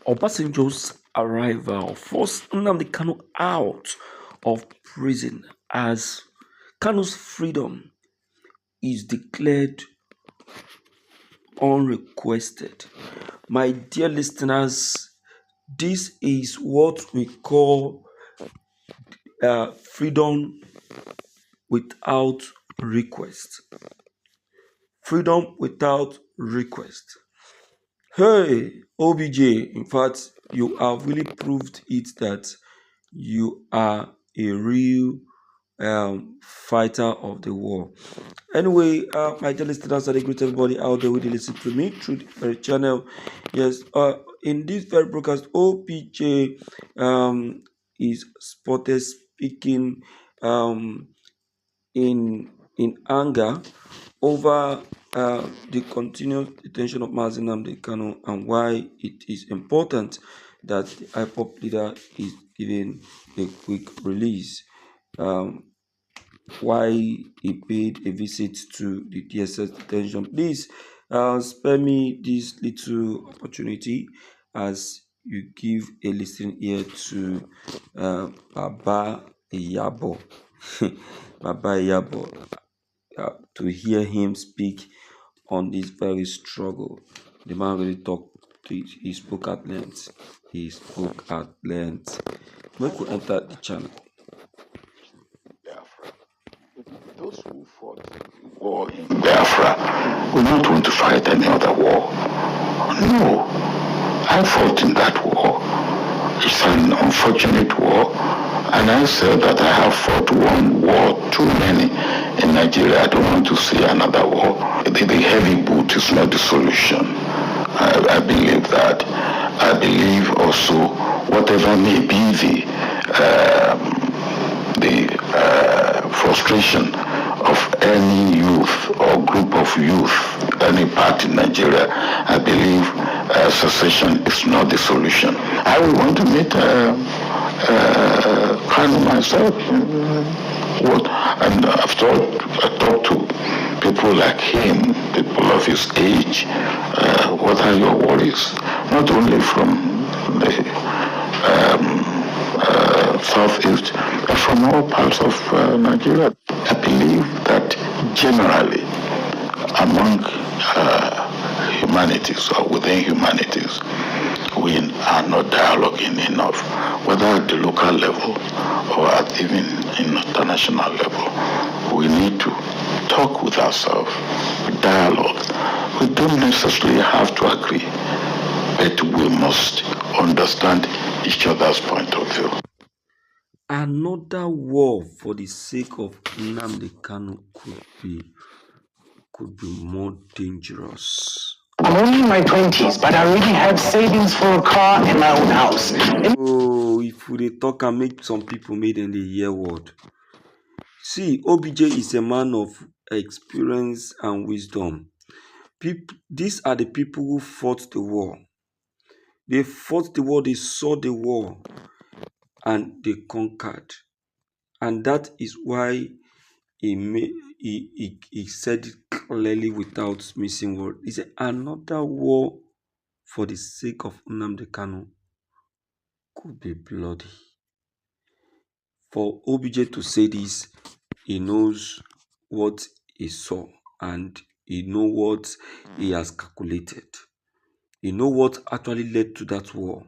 Obasanjo's arrival forced Nnamdi Kanu out of prison as Kanu's freedom is declared unrequested. My dear listeners, this is what we call freedom without request. Freedom without request. Hey, OBJ, in fact, you have really proved it that you are a real fighter of the war. Anyway, my dear listeners, I greet everybody out there who listen to me through the very channel. Yes, in this very broadcast, OBJ is spotted speaking in anger over the continued detention of Nnamdi Kanu and why it is important that the IPOP leader is given a quick release. Why he paid a visit to the DSS detention. Please spare me this little opportunity as you give a listening ear to Baba Iyabo. Baba Iyabo, to hear him speak on this very struggle. The man really talked. He spoke at length. He spoke at length. When we enter the channel. Those who fought the war in Biafra will not want to fight any other war. No, I fought in that war. It's an unfortunate war, and I said that I have fought one war too many in Nigeria. I don't want to see another war. The heavy boot is not the solution. I believe that. I believe also whatever may be the frustration of any youth or group of youth, any part in Nigeria, I believe secession is not the solution. I would want to meet Kanu myself. And I talked to people like him, people of his age. What are your worries? Not only from the southeast, but from all parts of Nigeria. I believe that generally among humanities or within humanities, we are not dialoguing enough, whether at the local level or at even in international level. We need to talk with ourselves, dialogue. We don't necessarily have to agree, but we must understand each other's point of view. Another war for the sake of Nnamdi Kanu could be more dangerous. I'm only in my 20s, but I already have savings for a car and my own house. Oh, if we talk and make some people made in the year word. See, OBJ is a man of experience and wisdom. These are the people who fought the war. They fought the war, they saw the war, and they conquered. And that is why he said it clearly without missing word. He said, another war for the sake of Nnamdi Kanu could be bloody. For OBJ to say this, he knows what he saw and he knows what he has calculated. He knows what actually led to that war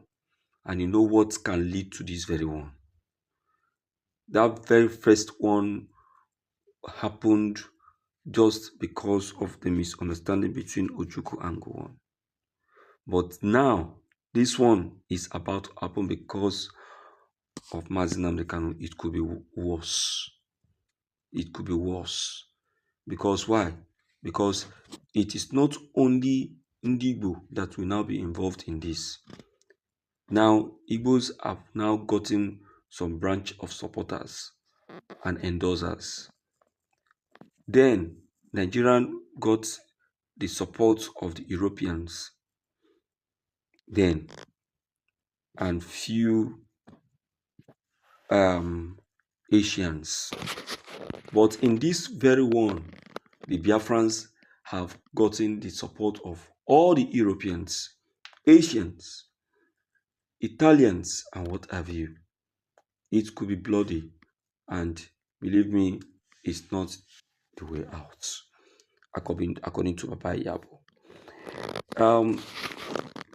and he knows what can lead to this very one. That very first one happened just because of the misunderstanding between Ojukwu and Gowon. But now, this one is about to happen because of Nnamdi Kanu. It could be worse. It could be worse. Because why? Because it is not only Igbo that will now be involved in this. Now, Igbos have now gotten some branch of supporters and endorsers. Then, Nigerian got the support of the Europeans. Then, and few Asians. But in this very one, the Biafrans have gotten the support of all the Europeans, Asians, Italians and what have you. It could be bloody, and believe me, it's not the way out, according to Papa Yabo.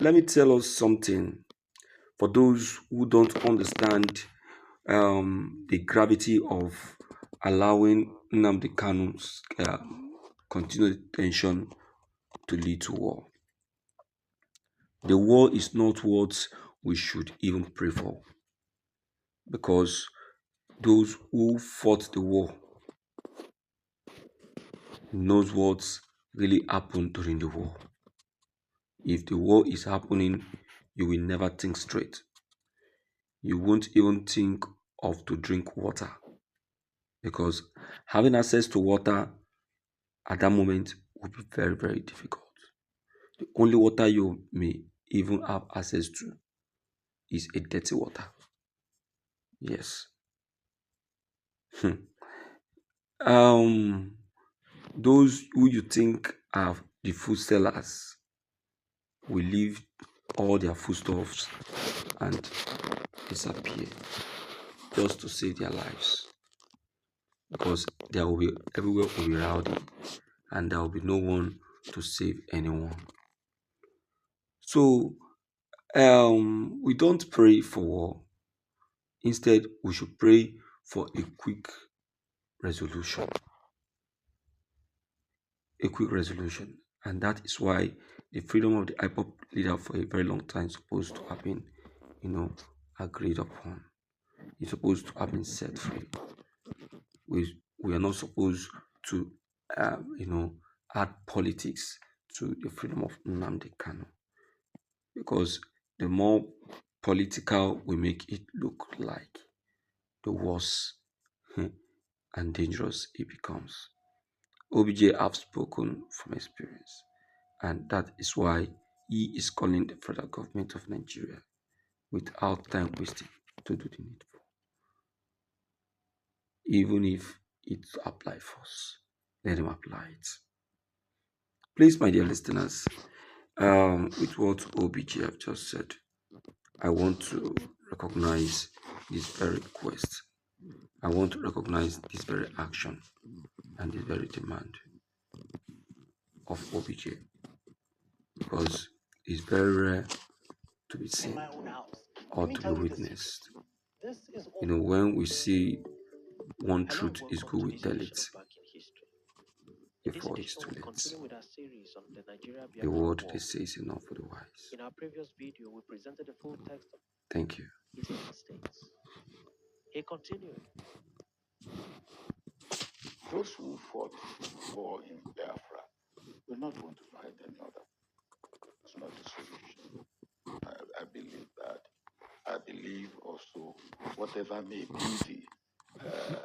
Let me tell us something for those who don't understand the gravity of allowing Nnamdi Kanu's continued detention to lead to war. The war is not what we should even pray for, because those who fought the war knows what really happened during the war. If the war is happening, you will never think straight. You won't even think of to drink water, because having access to water at that moment would be very, very difficult. The only water you may even have access to is a dirty water. Yes. Those who you think are the food sellers will leave all their foodstuffs and disappear just to save their lives, because there will be everywhere will be rowdy and there will be no one to save anyone. So we don't pray for war. Instead, we should pray for a quick resolution. A quick resolution. And that is why the freedom of the IPOP leader for a very long time is supposed to have been, agreed upon. It's supposed to have been set free. We are not supposed to, add politics to the freedom of Nnamdi Kanu, because the more political we make it look like, the worse and dangerous it becomes. OBJ have spoken from experience, and that is why he is calling the federal government of Nigeria without time wasting to do the needful. Even if it apply force, let him apply it. Please, my dear listeners, with what OBJ have just said, I want to recognize this very request. I want to recognize this very action and this very demand of OBJ, because it's very rare to be seen or to be witnessed. When we see one truth is good, we tell it before it's too late. The word they say is enough for the wise. In our previous video, we presented the full text of Thank you. his mistakes. He continued. Those who fought war in Biafra will not want to fight any other. It's not the solution. I believe that. I believe also whatever may be the